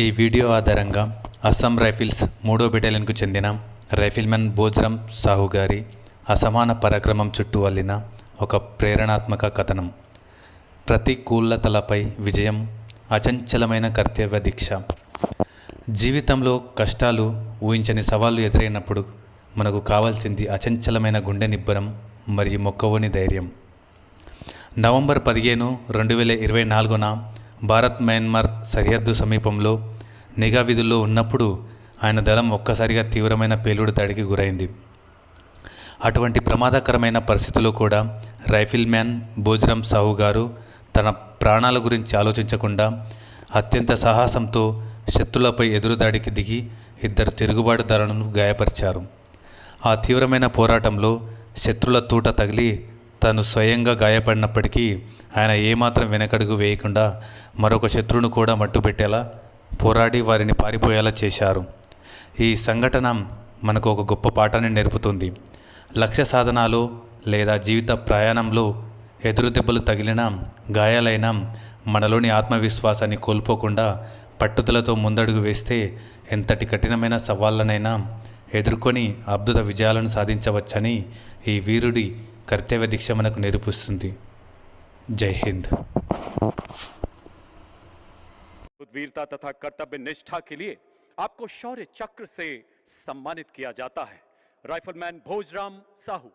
ఈ వీడియో ఆధారంగా అస్సాం రైఫిల్స్ 3వ బెటాలియన్కు చెందిన రైఫిల్మెన్ భోజ్రామ్ సాహు గారి అసమాన పరాక్రమం చుట్టూ అల్లిన ఒక ప్రేరణాత్మక కథనం. ప్రతికూలతలపై విజయం, అచంచలమైన కర్తవ్య దీక్ష. జీవితంలో కష్టాలు, ఊహించని సవాళ్లు ఎదురైనప్పుడు మనకు కావాల్సింది అచంచలమైన గుండె నిబ్బరం మరియు మొక్కవోని ధైర్యం. నవంబర్ 15, 2024న భారత్ మయన్మార్ సరిహద్దు సమీపంలో నిఘా విధుల్లో ఉన్నప్పుడు ఆయన దళం ఒక్కసారిగా తీవ్రమైన పేలుడు దాడికి గురైంది. అటువంటి ప్రమాదకరమైన పరిస్థితుల్లో కూడా రైఫిల్ మ్యాన్ భోజ్రామ్ సాహు గారు తన ప్రాణాల గురించి ఆలోచించకుండా అత్యంత సాహసంతో శత్రులపై ఎదురుదాడికి దిగి 2 తిరుగుబాటుదారులను గాయపరిచారు. ఆ తీవ్రమైన పోరాటంలో శత్రుల తూట తగిలి తాను స్వయంగా గాయపడినప్పటికీ ఆయన ఏమాత్రం వెనకడుగు వేయకుండా మరొక శత్రువును కూడా మట్టుబెట్టేలా పోరాడి వారిని పారిపోయేలా చేశారు. ఈ సంఘటన మనకు ఒక గొప్ప పాఠాన్ని నేర్పుతుంది. లక్ష్య సాధనలో లేదా జీవిత ప్రయాణంలో ఎదురు దెబ్బలు తగిలినా, గాయాలైనా మనలోని ఆత్మవిశ్వాసాన్ని కోల్పోకుండా పట్టుదలతో ముందడుగు వేస్తే ఎంతటి కఠినమైన సవాళ్లనైనా ఎదుర్కొని అద్భుత విజయాలను సాధించవచ్చని ఈ వీరుడి కర్తవ్య దీక్ష మనకు నేర్పిస్తుంది. జై హింద్. वीरता तथा कर्तव्य निष्ठा के लिए आपको शौर्य चक्र से सम्मानित किया जाता है। राइफलमैन भोजराम साहू।